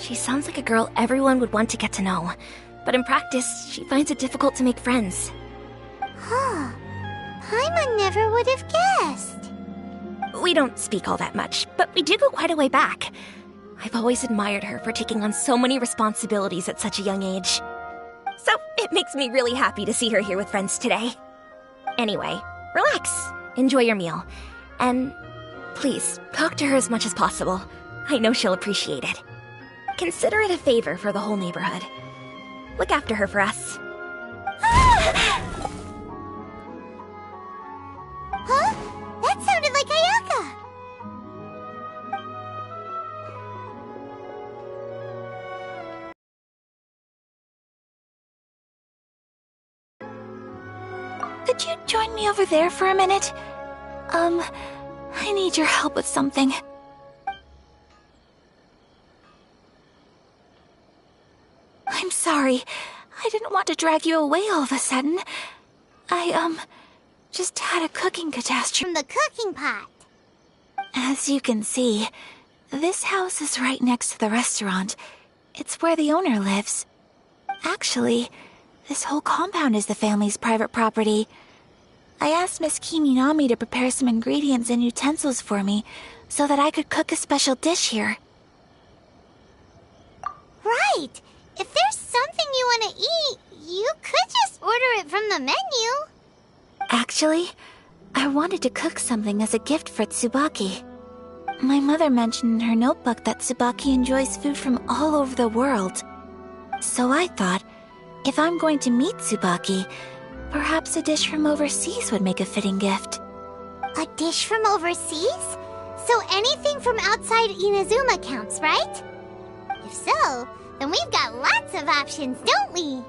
She sounds like a girl everyone would want to get to know. But in practice, she finds it difficult to make friends. Huh. Paimon never would have guessed. We don't speak all that much, but we do go quite a way back. I've always admired her for taking on so many responsibilities at such a young age. So it makes me really happy to see her here with friends today. Anyway, relax, enjoy your meal, and please, talk to her as much as possible. I know she'll appreciate it. Consider it a favor for the whole neighborhood. Look after her for us. Huh? That sounded like Ayaka! Could you join me over there for a minute? I need your help with something. I'm sorry. I didn't want to drag you away all of a sudden. I, just had a cooking catastrophe. From the cooking pot. As you can see, this house is right next to the restaurant. It's where the owner lives. Actually, this whole compound is the family's private property. I asked Miss Kiminami to prepare some ingredients and utensils for me so that I could cook a special dish here. Right! If there's something you want to eat, you could just order it from the menu. Actually, I wanted to cook something as a gift for Tsubaki. My mother mentioned in her notebook that Tsubaki enjoys food from all over the world. So I thought, if I'm going to meet Tsubaki, perhaps a dish from overseas would make a fitting gift. A dish from overseas? So anything from outside Inazuma counts, right? If so, then we've got lots of options, don't we?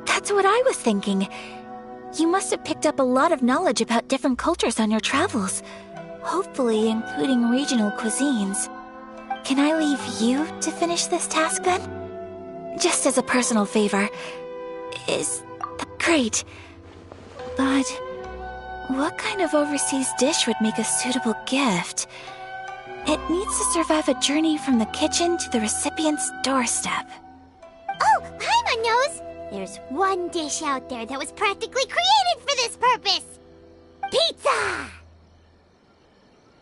That's what I was thinking. You must have picked up a lot of knowledge about different cultures on your travels, hopefully including regional cuisines. Can I leave you to finish this task then? Just as a personal favor. Is that great? But what kind of overseas dish would make a suitable gift? It needs to survive a journey from the kitchen to the recipient's doorstep. Oh, Paimon knows! There's one dish out there that was practically created for this purpose! Pizza!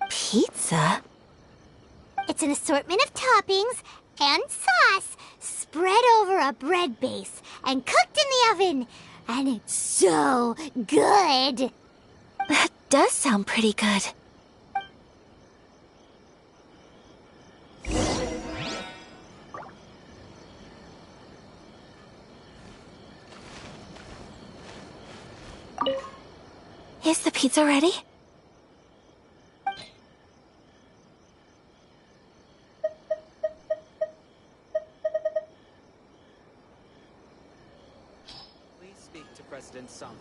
Pizza? It's an assortment of toppings and sauce spread over a bread base and cooked in the oven. And it's so good! That does sound pretty good. Is the pizza ready? Please speak to President Sung.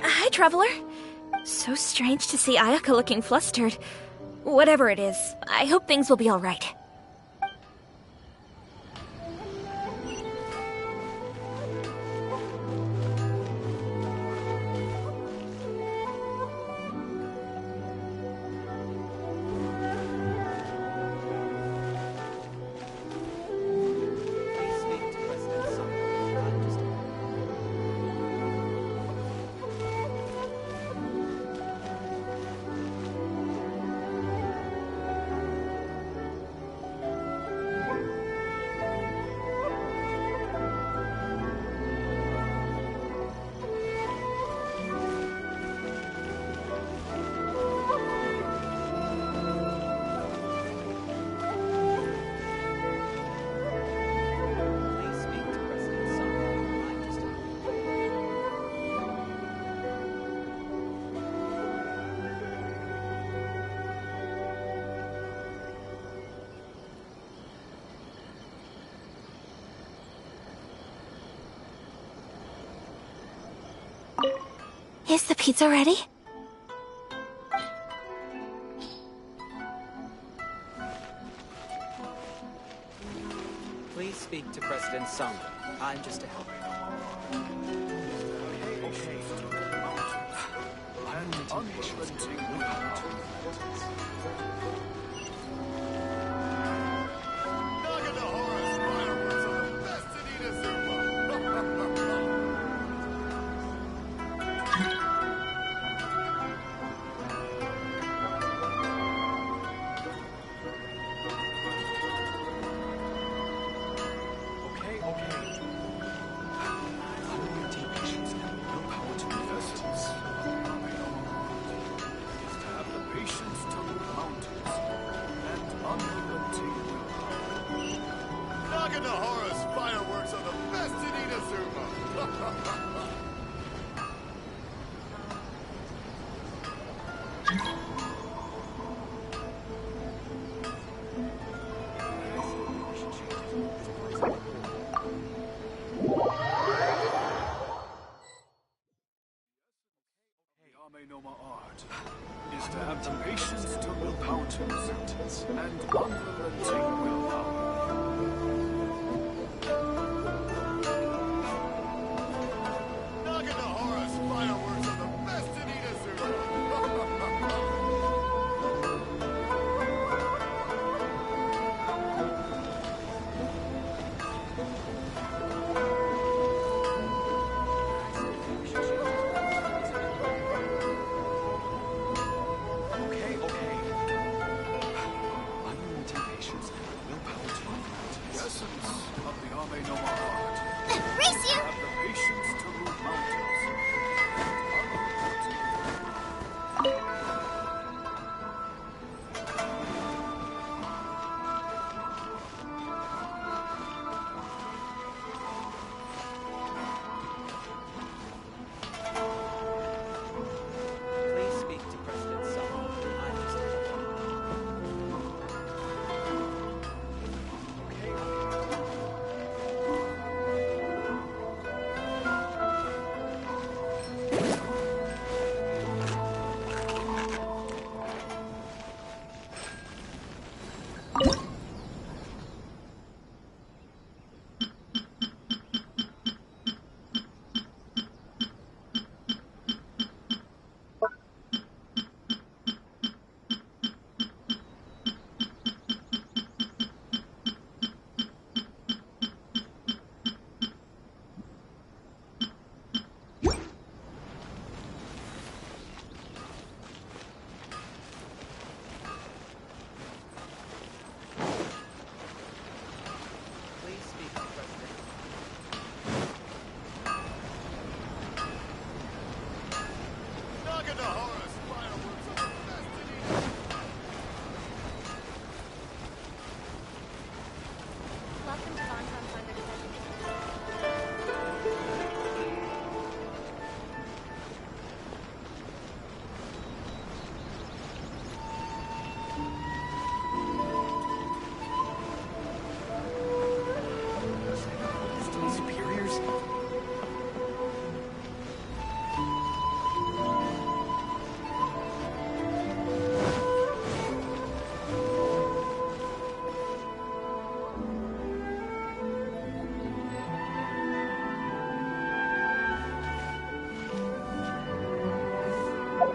Hi, Traveler. So strange to see Ayaka looking flustered. Whatever it is, I hope things will be alright. Please speak to President Sung. Is the pizza ready? Please speak to President Song. I'm just a helper. Art is to have the patience to move mountains and unrelenting willpower. Naganohara's fireworks are the best in Inazuma.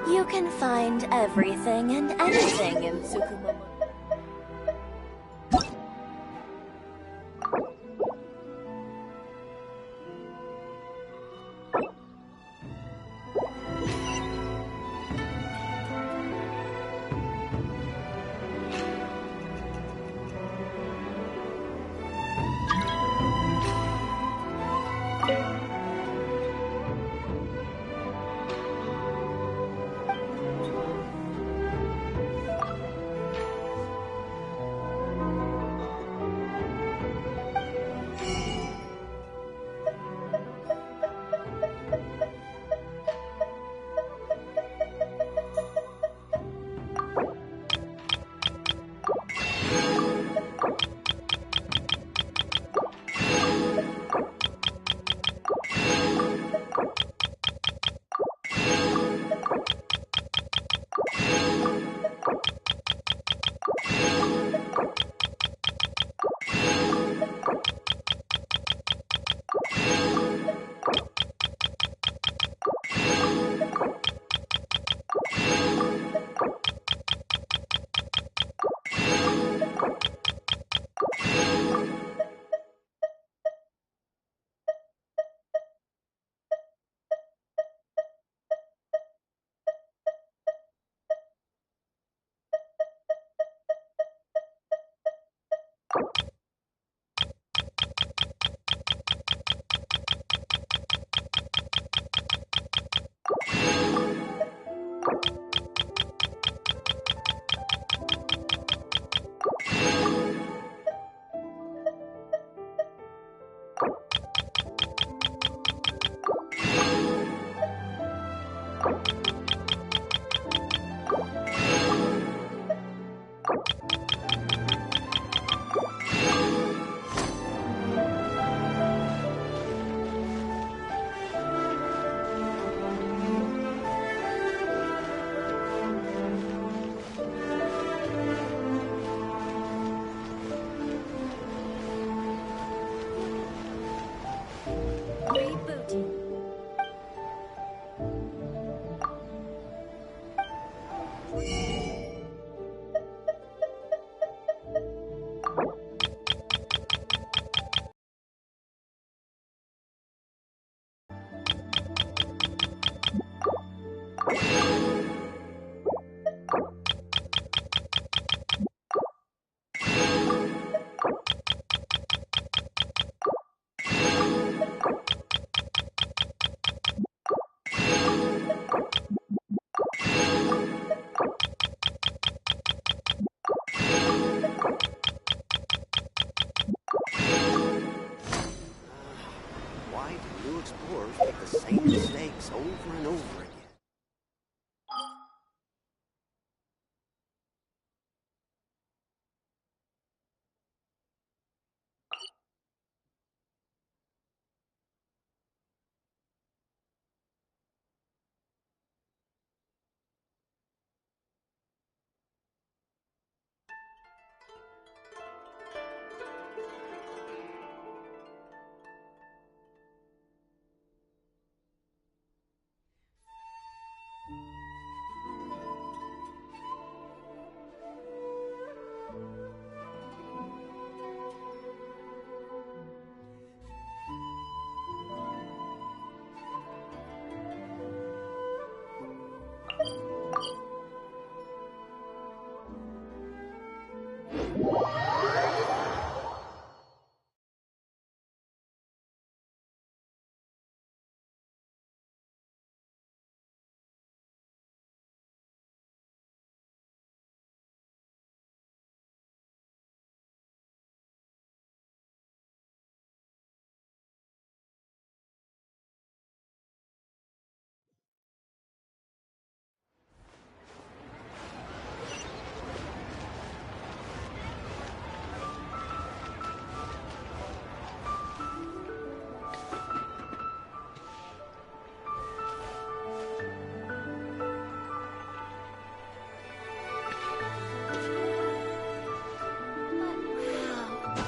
You can find everything and anything in Tsukumomo. Why do new explorers make the same mistakes over and over again?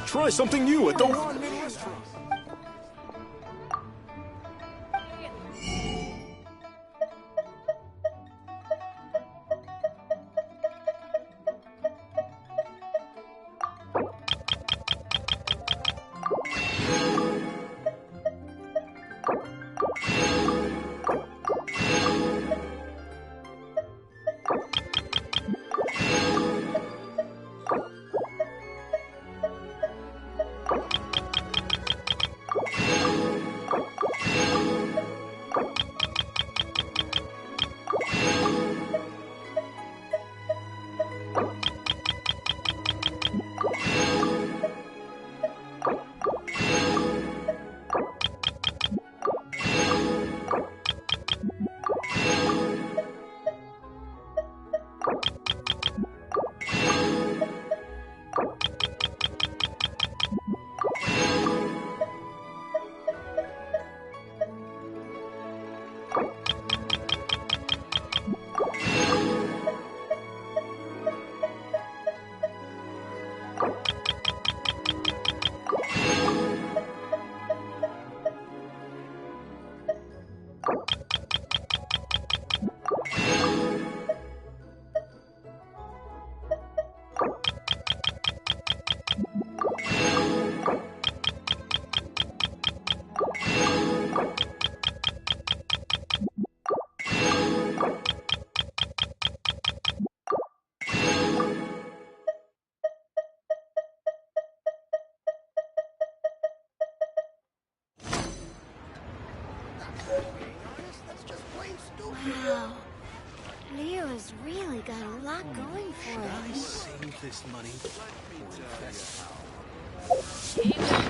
Try something new at the Wanmin restaurant. Wow. Leo's really got a lot going for Should I him. save this money or invest?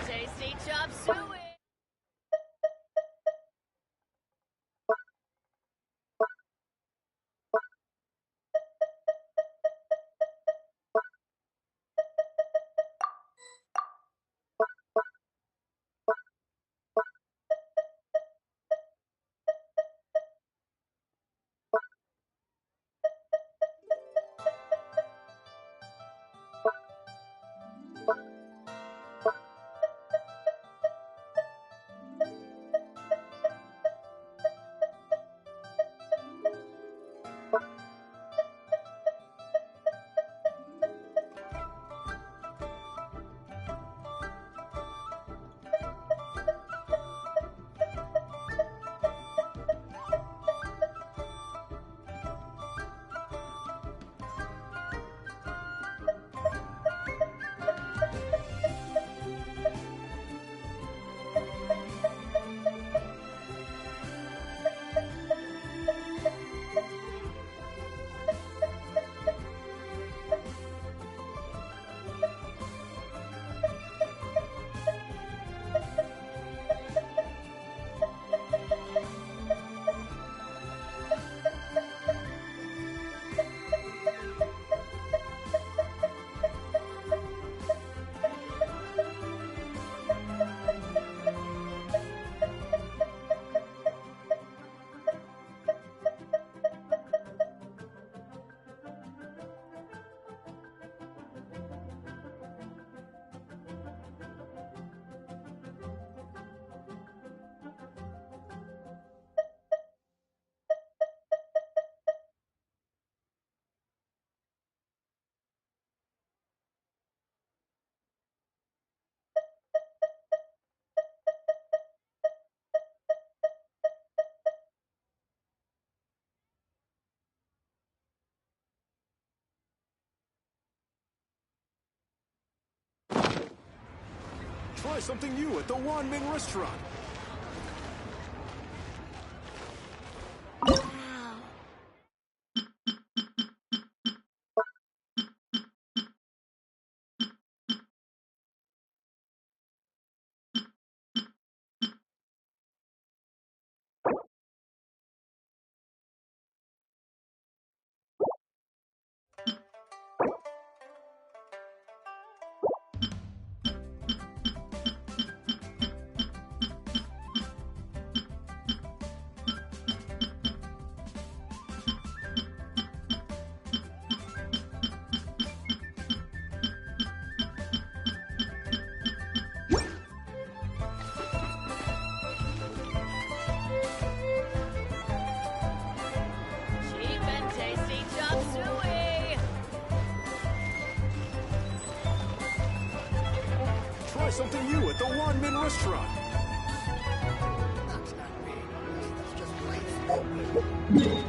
Tasty chop suey. Try something new at the Wanmin restaurant. Cheap and tasty chop suey! Try something new at the Wanmin restaurant. That's not me. That's just plain stupid.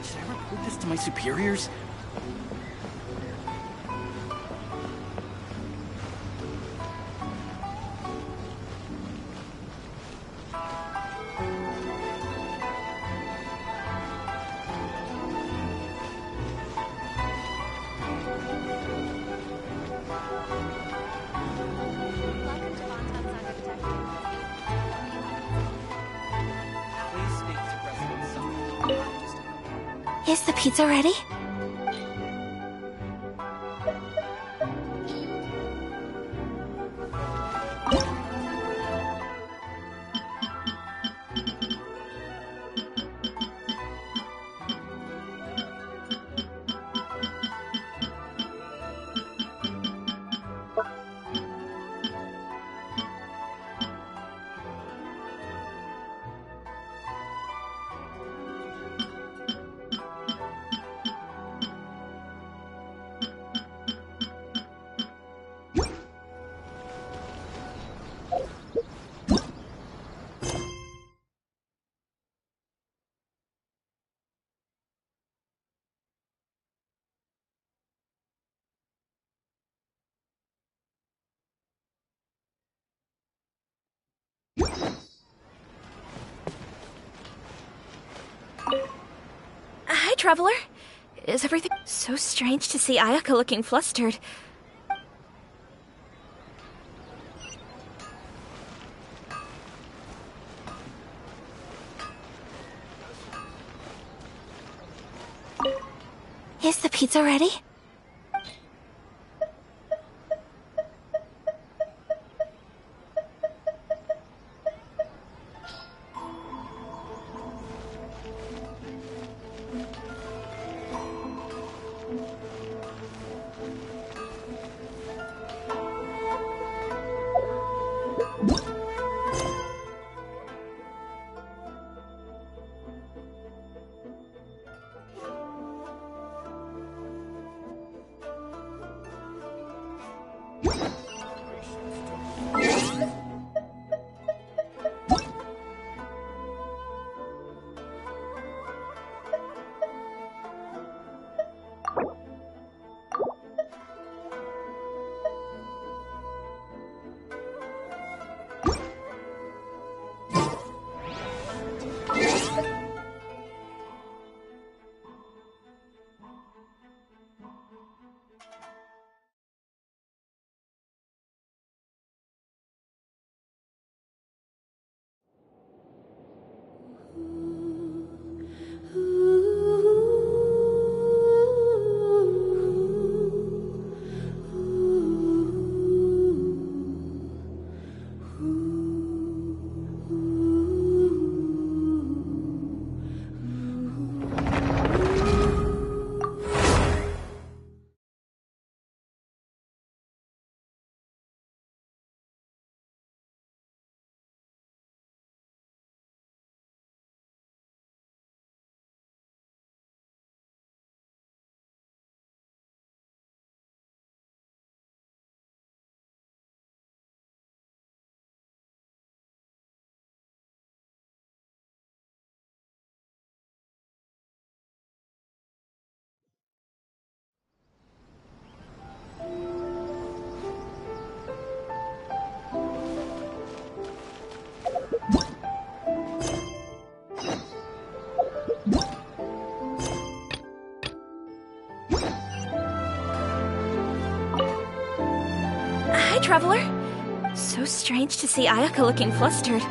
Should I report this to my superiors? Please speak to President Sung. I'm just a helper. Is the pizza ready? Hi, Traveler. Is everything so strange to see Ayaka looking flustered? Is the pizza ready? Traveler? So strange to see Ayaka looking flustered.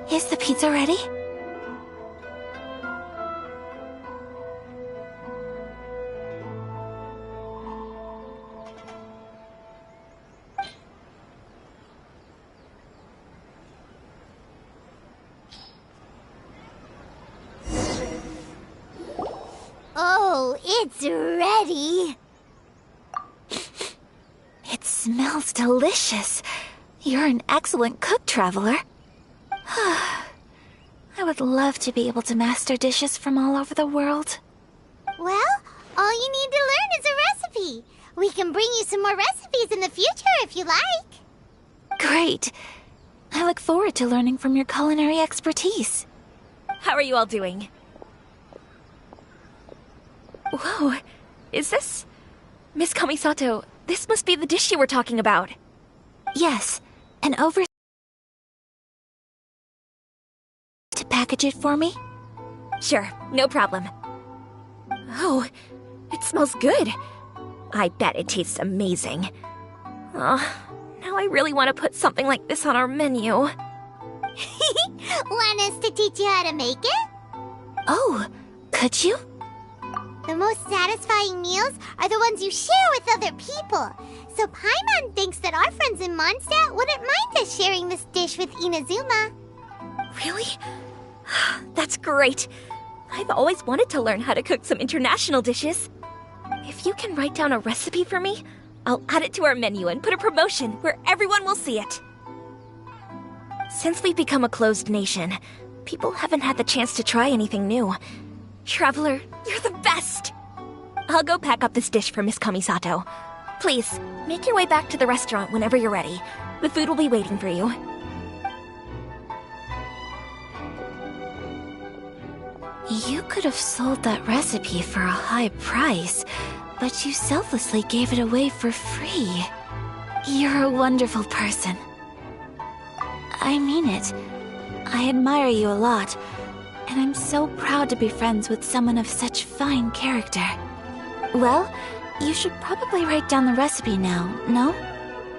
Is the pizza ready? Oh, it's ready. It smells delicious. You're an excellent cook, Traveler. I would love to be able to master dishes from all over the world. Well, all you need to learn is a recipe. We can bring you some more recipes in the future if you like. Great. I look forward to learning from your culinary expertise. How are you all doing? Whoa, is this... Miss Kamisato, this must be the dish you were talking about. Yes, and over to package it for me? Sure, no problem. Oh, it smells good. I bet it tastes amazing. Oh, now I really want to put something like this on our menu. Want us to teach you how to make it? Oh, could you? The most satisfying meals are the ones you share with other people. So Paimon thinks that our friends in Mondstadt wouldn't mind us sharing this dish with Inazuma. Really? That's great. I've always wanted to learn how to cook some international dishes. If you can write down a recipe for me, I'll add it to our menu and put a promotion where everyone will see it. Since we've become a closed nation, people haven't had the chance to try anything new. Traveler, you're the best! I'll go pack up this dish for Miss Kamisato. Please, make your way back to the restaurant whenever you're ready. The food will be waiting for you. You could have sold that recipe for a high price, but you selflessly gave it away for free. You're a wonderful person. I mean it. I admire you a lot, and I'm so proud to be friends with someone of such fine character. Well, you should probably write down the recipe now, no?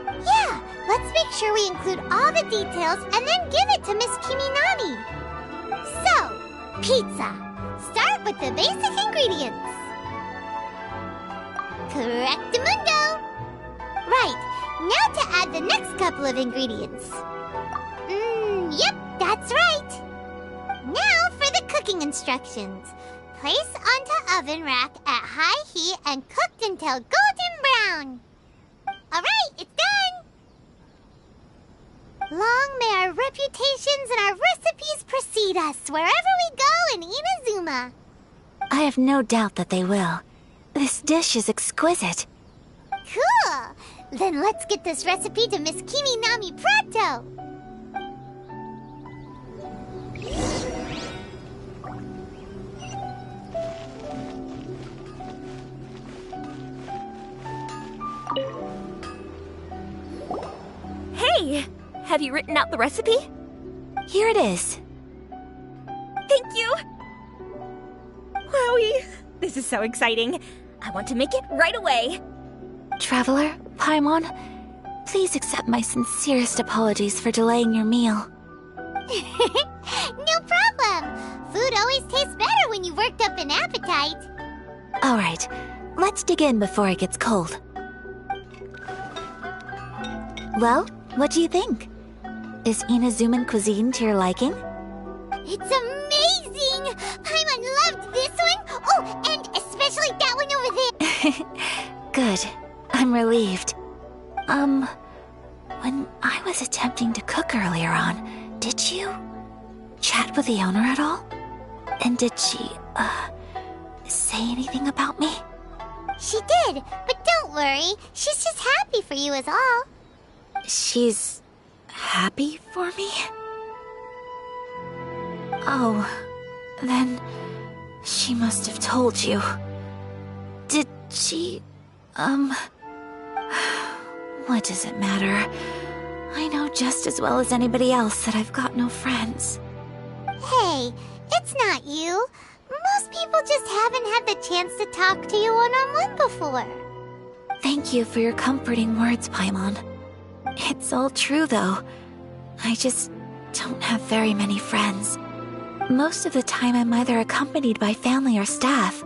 Yeah, let's make sure we include all the details and then give it to Miss Kiminami. So, pizza. Start with the basic ingredients. Correctamundo. Right, now to add the next couple of ingredients. Yep, that's right. Now for the cooking instructions. Place onto oven rack at high heat and cooked until golden brown. Alright, it's done! Long may our reputations and our recipes precede us wherever we go in Inazuma. I have no doubt that they will. This dish is exquisite. Cool! Then let's get this recipe to Miss Kiminami pronto! Hey! Have you written out the recipe? Here it is. Thank you! Wowie! This is so exciting. I want to make it right away. Traveler, Paimon, please accept my sincerest apologies for delaying your meal. No problem! Food always tastes better when you've worked up an appetite. Alright, let's dig in before it gets cold. Well, what do you think? Is Inazuman cuisine to your liking? It's amazing! Paimon loved this one! Oh, and especially that one over there! Good. I'm relieved. When I was attempting to cook earlier on, did you chat with the owner at all? And did she, say anything about me? She did, but don't worry. She's just happy for you is all. She's happy for me? Oh, then she must have told you. Did she, what does it matter? I know just as well as anybody else that I've got no friends. Hey, it's not you. Most people just haven't had the chance to talk to you one-on-one before. Thank you for your comforting words, Paimon. It's all true, though. I just don't have very many friends. Most of the time I'm either accompanied by family or staff,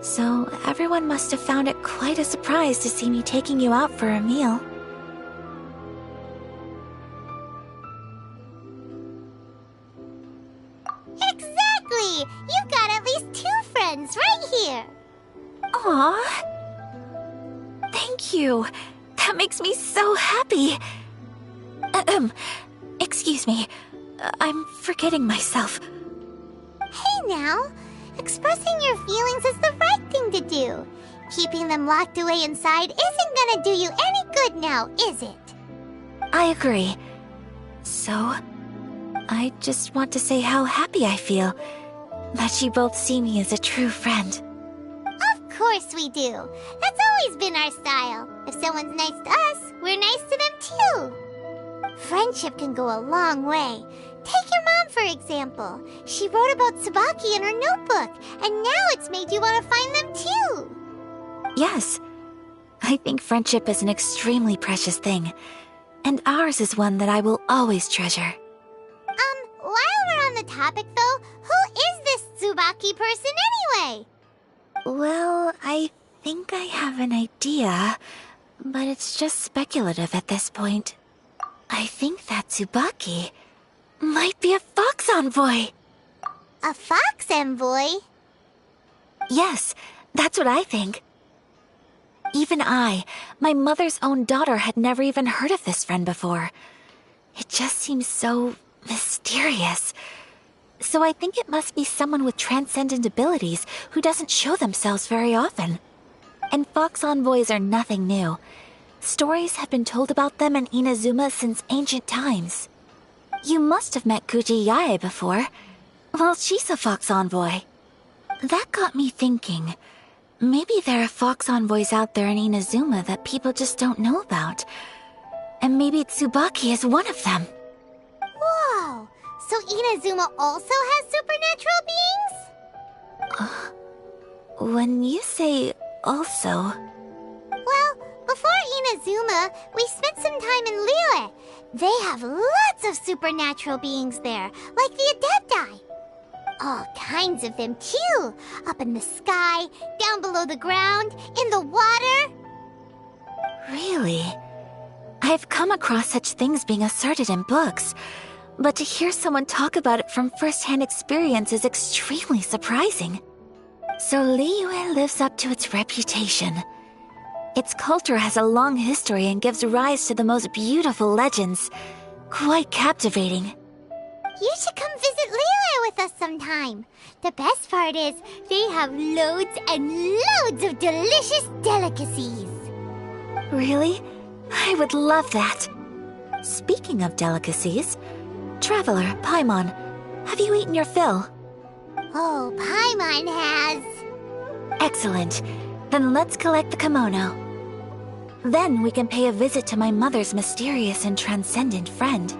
so everyone must have found it quite a surprise to see me taking you out for a meal. Exactly! You've got at least 2 friends right here. Aw! Thank you! That makes me so happy! Excuse me. I'm forgetting myself. Hey now, expressing your feelings is the right thing to do. Keeping them locked away inside isn't gonna do you any good now, is it? I agree. So, I just want to say how happy I feel that you both see me as a true friend. Of course we do. That's always been our style. If someone's nice to us, we're nice to them too. Friendship can go a long way. Take your mom, for example. She wrote about Tsubaki in her notebook, and now it's made you want to find them too. Yes, I think friendship is an extremely precious thing, and ours is one that I will always treasure. While we're on the topic though, who is this Tsubaki person anyway? Well, I think I have an idea, but it's just speculative at this point. I think that Tsubaki might be a fox envoy. A fox envoy? Yes, that's what I think. Even I, my mother's own daughter, had never even heard of this friend before. It just seems so mysterious. So I think it must be someone with transcendent abilities who doesn't show themselves very often. And fox envoys are nothing new. Stories have been told about them in Inazuma since ancient times. You must have met Kuji Yae before. Well, she's a fox envoy. That got me thinking. Maybe there are fox envoys out there in Inazuma that people just don't know about. And maybe Tsubaki is one of them. Whoa! So Inazuma also has supernatural beings? When you say also... Well, before Inazuma, we spent some time in Liyue. They have lots of supernatural beings there, like the Adepti. All kinds of them, too. Up in the sky, down below the ground, in the water. Really? I've come across such things being asserted in books, but to hear someone talk about it from first-hand experience is extremely surprising. So Liyue lives up to its reputation. Its culture has a long history and gives rise to the most beautiful legends. Quite captivating. You should come visit Liyue with us sometime. The best part is, they have loads and loads of delicious delicacies. Really? I would love that. Speaking of delicacies, Traveler, Paimon, have you eaten your fill? Oh, Paimon has. Excellent. Then let's collect the kimono. Then we can pay a visit to my mother's mysterious and transcendent friend.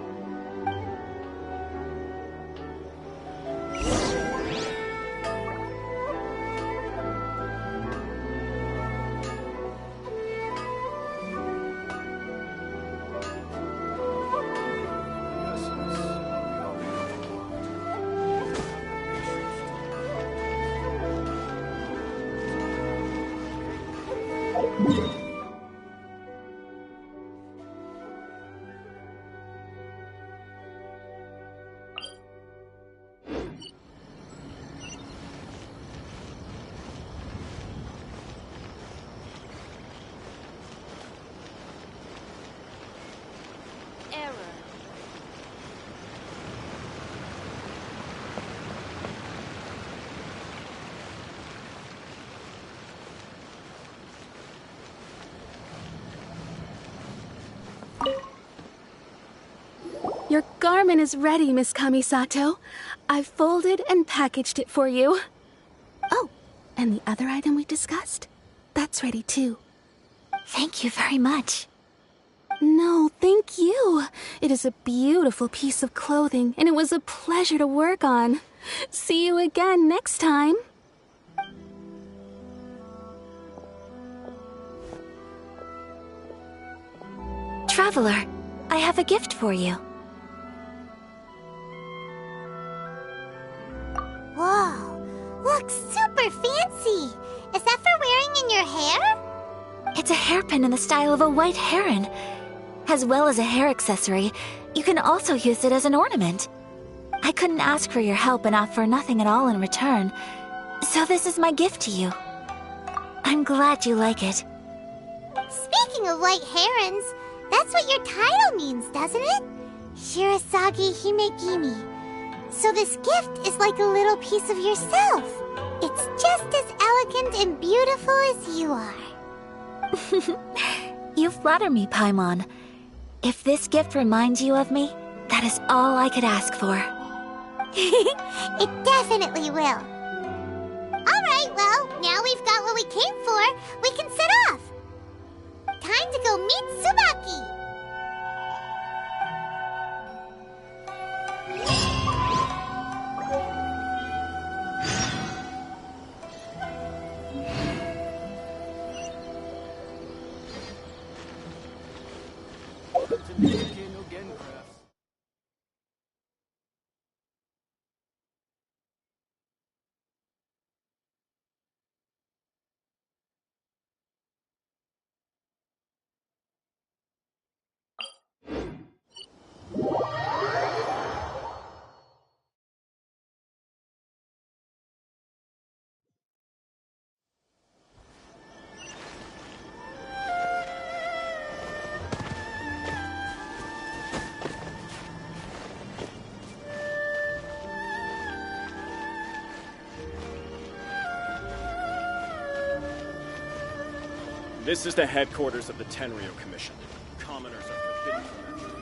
Your garment is ready, Miss Kamisato. I've folded and packaged it for you. Oh, and the other item we discussed? That's ready too. Thank you very much. No, thank you. It is a beautiful piece of clothing, and it was a pleasure to work on. See you again next time. Traveler, I have a gift for you. Whoa, looks super fancy. Is that for wearing in your hair? It's a hairpin in the style of a white heron. As well as a hair accessory, you can also use it as an ornament. I couldn't ask for your help and offer nothing at all in return, so this is my gift to you. I'm glad you like it. Speaking of white herons, that's what your title means, doesn't it? Shirasagi Himegimi. So this gift is like a little piece of yourself. It's just as elegant and beautiful as you are. You flatter me, Paimon. If this gift reminds you of me, that is all I could ask for. It definitely will. Alright, well, now we've got what we came for. We can set off. Time to go meet Tsubaki. This is the headquarters of the Tenryo Commission. Commoners are forbidden from entering.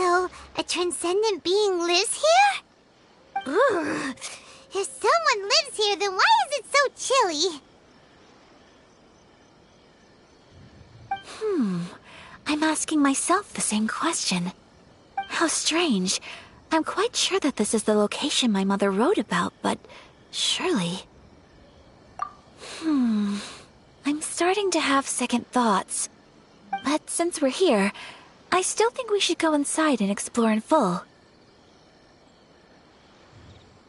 So, a transcendent being lives here? Ugh. If someone lives here, then why is it so chilly? I'm asking myself the same question. How strange. I'm quite sure that this is the location my mother wrote about, but surely... I'm starting to have second thoughts. But since we're here, I still think we should go inside and explore in full.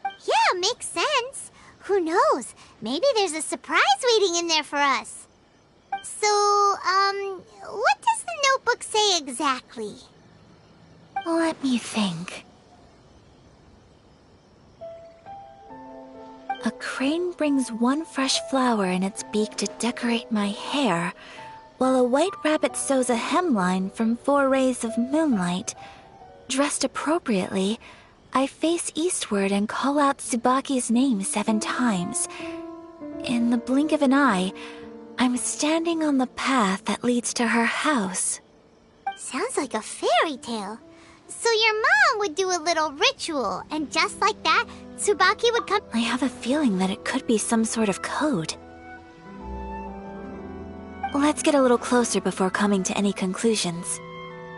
Yeah, makes sense. Who knows? Maybe there's a surprise waiting in there for us. So, what does the notebook say exactly? Let me think. A crane brings one fresh flower in its beak to decorate my hair, while a white rabbit sews a hemline from 4 rays of moonlight. Dressed appropriately, I face eastward and call out Tsubaki's name 7 times. In the blink of an eye, I'm standing on the path that leads to her house. Sounds like a fairy tale. So your mom would do a little ritual, and just like that, Tsubaki would come... I have a feeling that it could be some sort of code. Let's get a little closer before coming to any conclusions.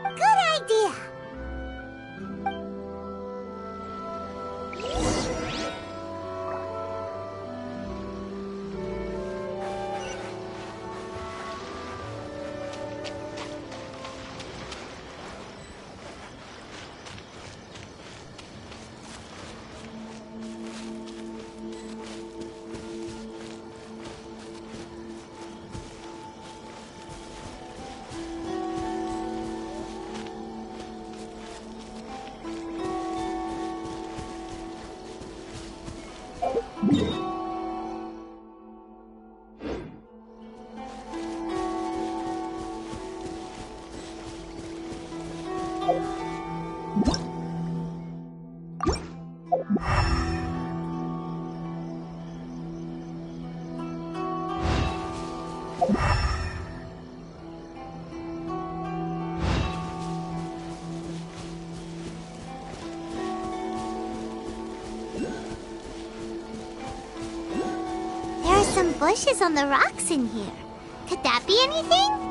Good idea. There are some bushes on the rocks in here. Could that be anything?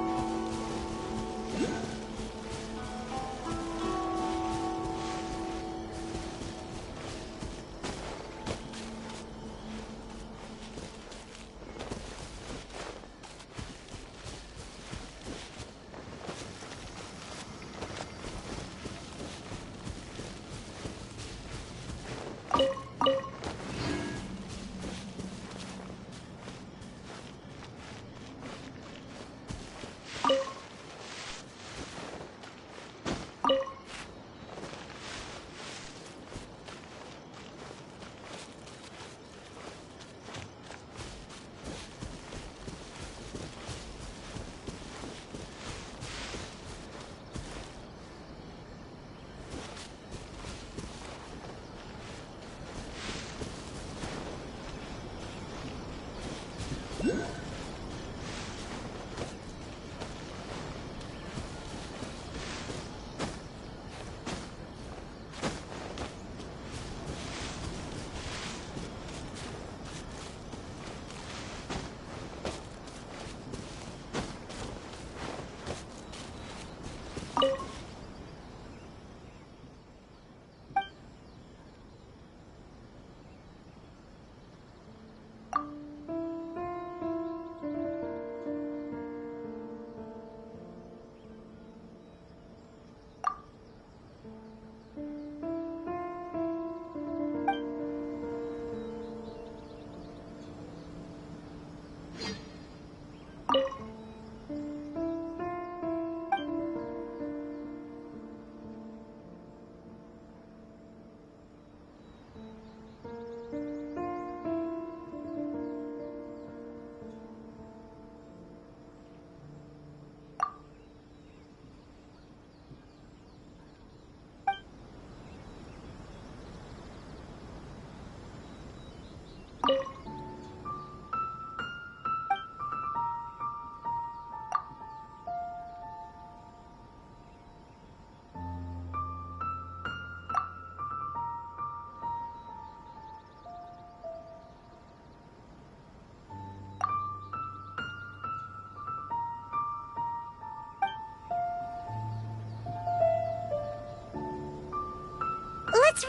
let's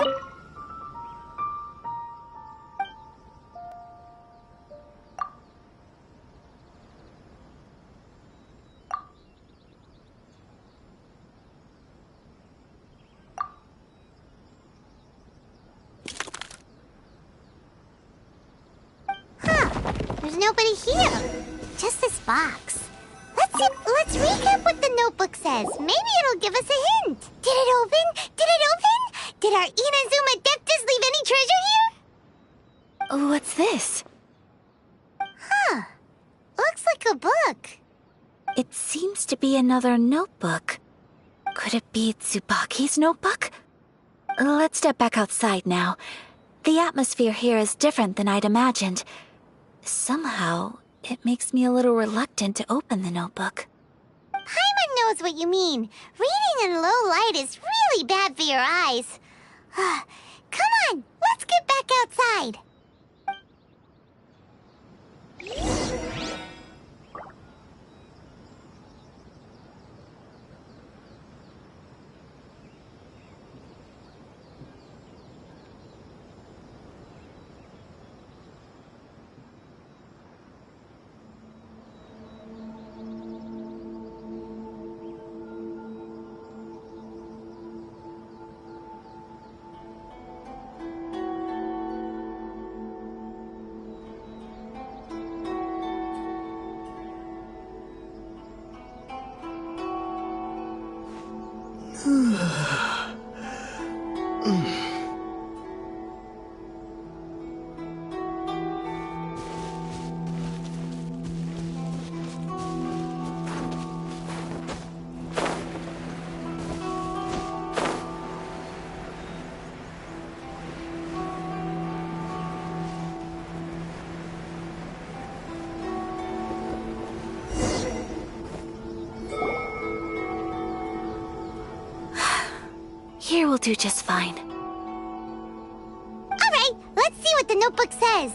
There's nobody here. Just this box. Let's recap what the notebook says. Maybe it'll give us a hint. Did it open? Did it open? Did our Inazuma Adeptus leave any treasure here? What's this? Huh. Looks like a book. It seems to be another notebook. Could it be Tsubaki's notebook? Let's step back outside now. The atmosphere here is different than I'd imagined. Somehow, it makes me a little reluctant to open the notebook. Paimon knows what you mean. Reading in low light is really bad for your eyes. Come on, let's get back outside. Here will do just fine. Alright, let's see what the notebook says.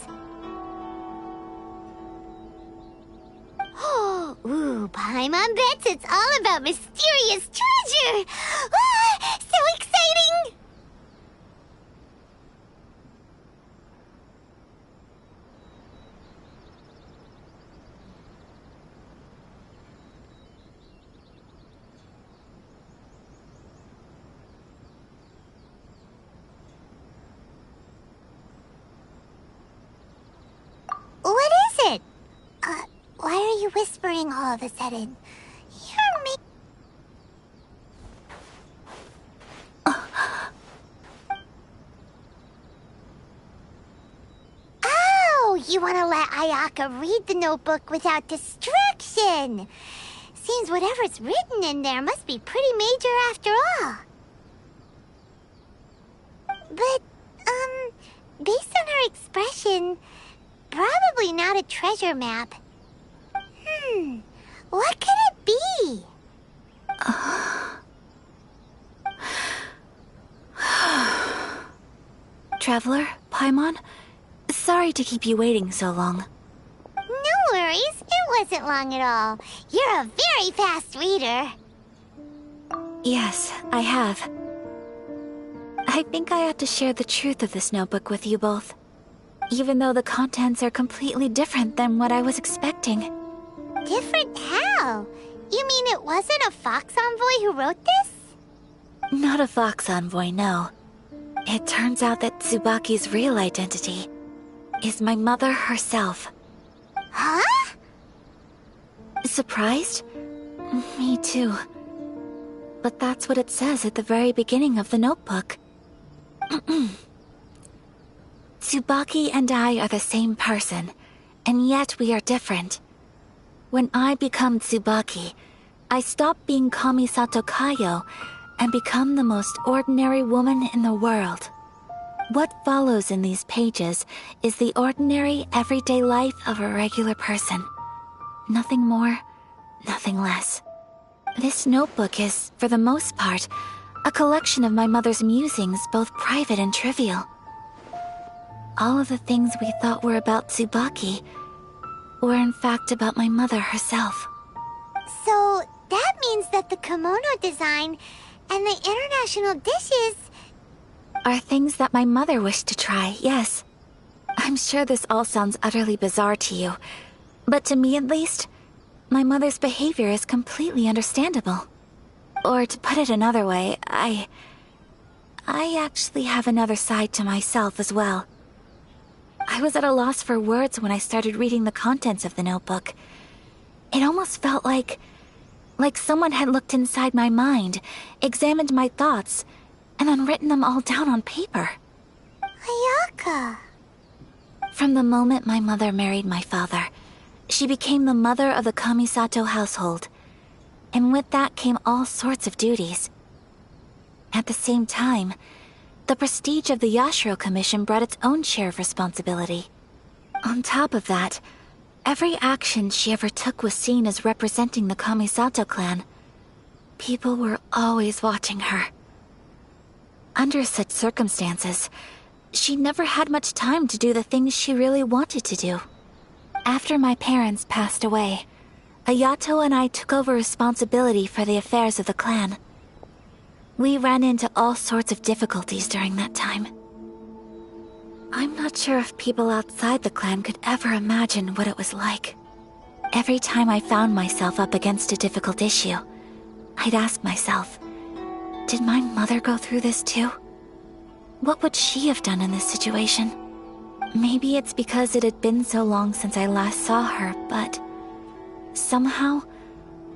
Ooh, Paimon bets it's all about mysterious treasure! Ah, so exciting! What is it? Why are you whispering all of a sudden? You're Oh, you want to let Ayaka read the notebook without distraction. Seems whatever's written in there must be pretty major after all. But, based on her expression, probably not a treasure map. What could it be? Traveler, Paimon, sorry to keep you waiting so long. No worries, it wasn't long at all. You're a very fast reader. Yes, I have. I think I ought to share the truth of this notebook with you both, even though the contents are completely different than what I was expecting. Different how? You mean it wasn't a Fox Envoy who wrote this? Not a Fox Envoy, no. It turns out that Tsubaki's real identity is my mother herself. Huh? Surprised? Me too. But that's what it says at the very beginning of the notebook. Tsubaki and I are the same person, and yet we are different. When I become Tsubaki, I stop being Kamisato Kayo and become the most ordinary woman in the world. What follows in these pages is the ordinary, everyday life of a regular person. Nothing more, nothing less. This notebook is, for the most part, a collection of my mother's musings, both private and trivial. All of the things we thought were about Tsubaki were in fact about my mother herself. So, that means that the kimono design and the international dishes... are things that my mother wished to try, yes. I'm sure this all sounds utterly bizarre to you, but to me at least, my mother's behavior is completely understandable. Or to put it another way, I actually have another side to myself as well. I was at a loss for words when I started reading the contents of the notebook. It almost felt like someone had looked inside my mind, examined my thoughts, and then written them all down on paper. Ayaka. From the moment my mother married my father, she became the mother of the Kamisato household. And with that came all sorts of duties. At the same time, the prestige of the Yashiro Commission brought its own share of responsibility. On top of that, every action she ever took was seen as representing the Kamisato clan. People were always watching her. Under such circumstances, she never had much time to do the things she really wanted to do. After my parents passed away, Ayato and I took over responsibility for the affairs of the clan. We ran into all sorts of difficulties during that time. I'm not sure if people outside the clan could ever imagine what it was like. Every time I found myself up against a difficult issue, I'd ask myself, did my mother go through this too? What would she have done in this situation? Maybe it's because it had been so long since I last saw her, but somehow,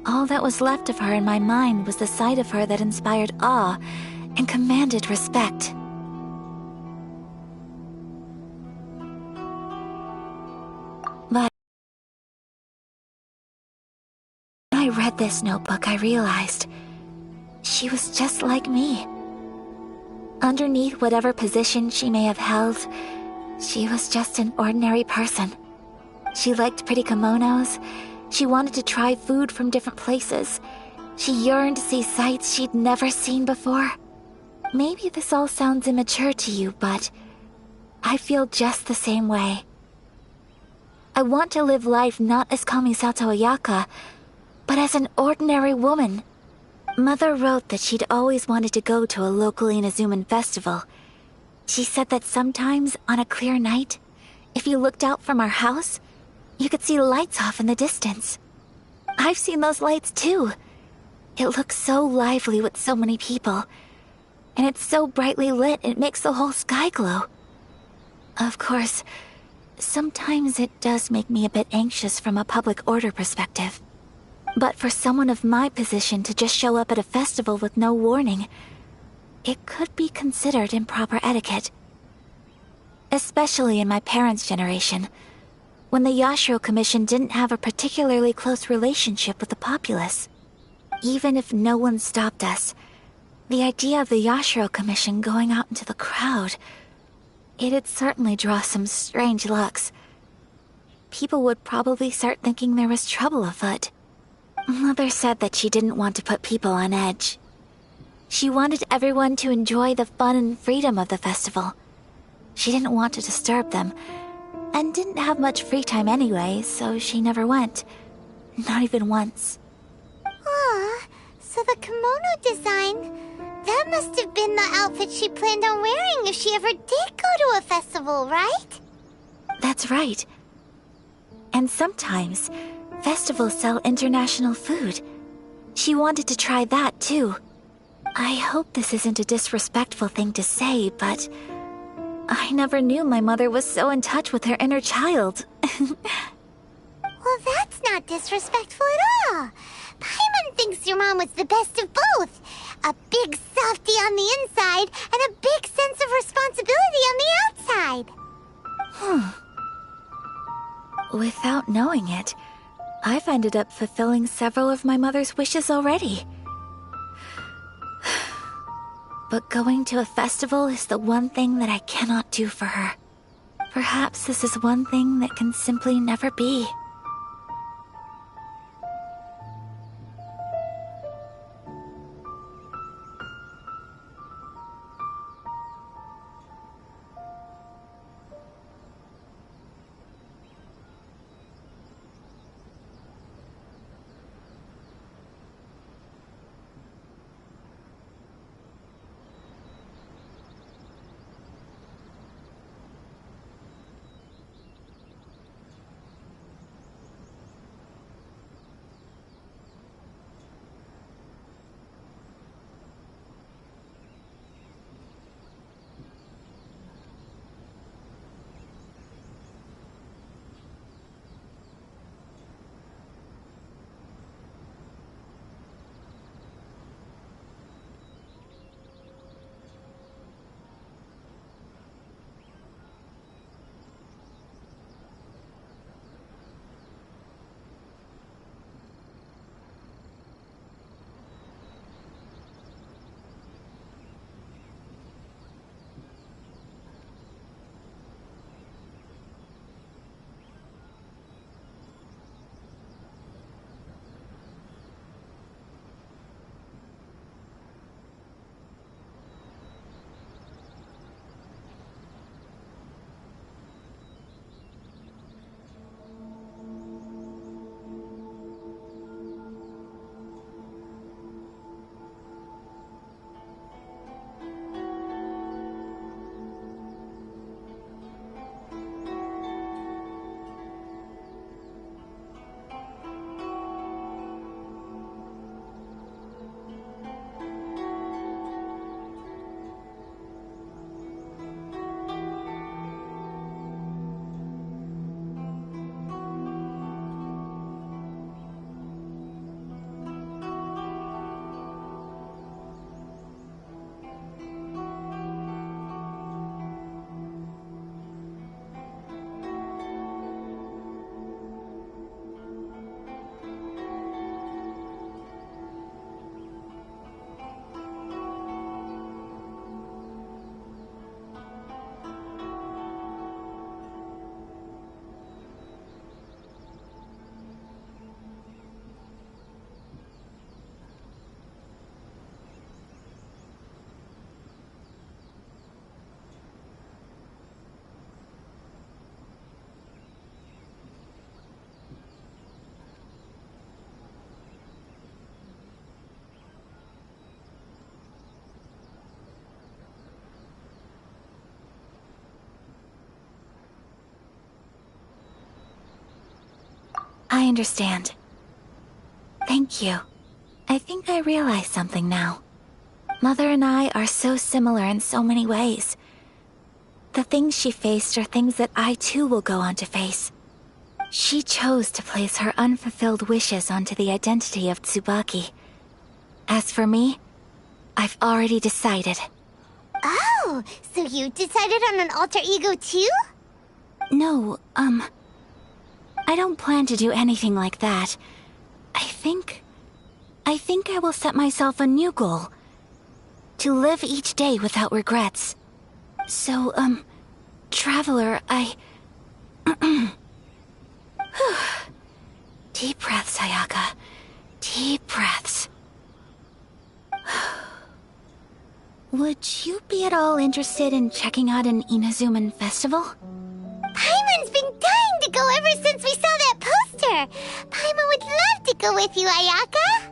all that was left of her in my mind was the side of her that inspired awe and commanded respect. But when I read this notebook, I realized she was just like me. Underneath whatever position she may have held, she was just an ordinary person. She liked pretty kimonos. She wanted to try food from different places. She yearned to see sights she'd never seen before. Maybe this all sounds immature to you, but I feel just the same way. I want to live life not as Kamisato Ayaka, but as an ordinary woman. Mother wrote that she'd always wanted to go to a local Inazuman festival. She said that sometimes, on a clear night, if you looked out from our house, you could see lights off in the distance. I've seen those lights too. It looks so lively with so many people. And it's so brightly lit, it makes the whole sky glow. Of course, sometimes it does make me a bit anxious from a public order perspective. But for someone of my position to just show up at a festival with no warning, it could be considered improper etiquette. Especially in my parents' generation, when the Yashiro Commission didn't have a particularly close relationship with the populace. Even if no one stopped us, the idea of the Yashiro Commission going out into the crowd, it'd certainly draw some strange looks. People would probably start thinking there was trouble afoot. Mother said that she didn't want to put people on edge. She wanted everyone to enjoy the fun and freedom of the festival. She didn't want to disturb them, and didn't have much free time anyway, so she never went. Not even once. Aw, so the kimono design, that must have been the outfit she planned on wearing if she ever did go to a festival, right? That's right. And sometimes, festivals sell international food. She wanted to try that too. I hope this isn't a disrespectful thing to say, but I never knew my mother was so in touch with her inner child. Well, that's not disrespectful at all. Paimon thinks your mom was the best of both. A big softie on the inside and a big sense of responsibility on the outside. Without knowing it, I've ended up fulfilling several of my mother's wishes already. But going to a festival is the one thing that I cannot do for her. Perhaps this is one thing that can simply never be. I understand. Thank you. I think I realize something now. Mother and I are so similar in so many ways. The things she faced are things that I too will go on to face. She chose to place her unfulfilled wishes onto the identity of Tsubaki. As for me, I've already decided. Oh, so you decided on an alter ego too? No, I don't plan to do anything like that. I think I will set myself a new goal. To live each day without regrets. So, Traveler, Deep breaths, Ayaka. Deep breaths. Would you be at all interested in checking out an Inazuman festival? Paimon's been dying to go ever since we saw that poster! Paimon would love to go with you, Ayaka!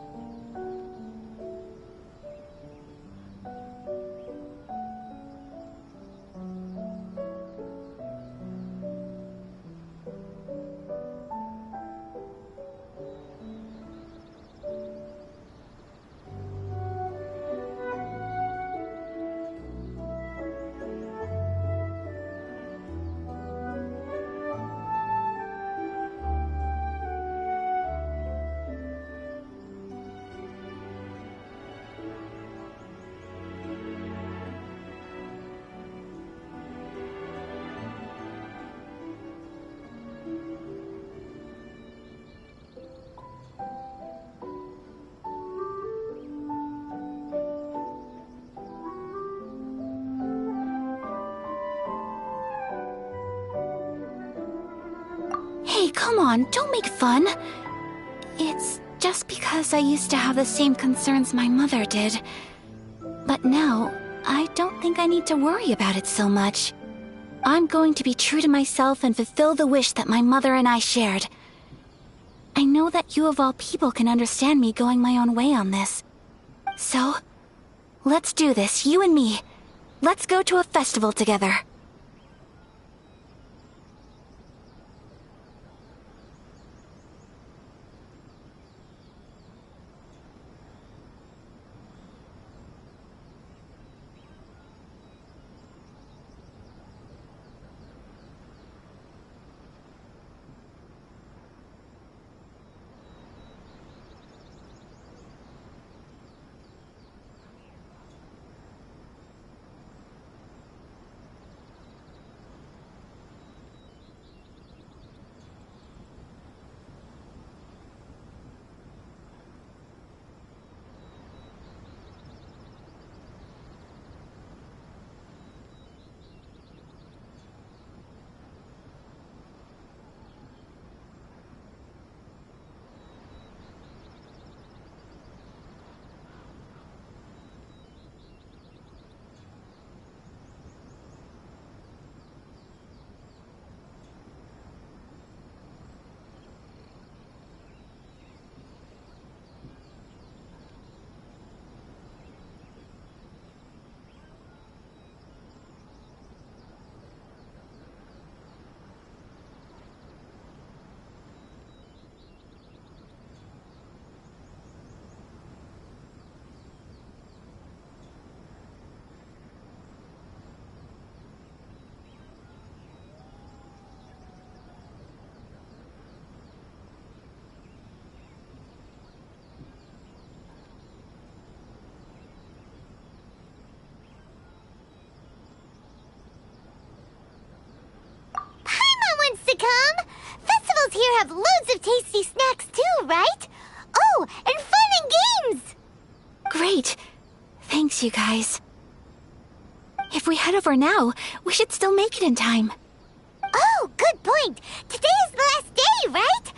Hey, come on, don't make fun. It's just because I used to have the same concerns my mother did. But now, I don't think I need to worry about it so much. I'm going to be true to myself and fulfill the wish that my mother and I shared. I know that you of all people can understand me going my own way on this. So, let's do this, you and me. Let's go to a festival together. To come? Festivals here have loads of tasty snacks too, right? Oh, and fun and games! Great. Thanks, you guys. If we head over now, we should still make it in time. Oh, good point. Today is the last day, right?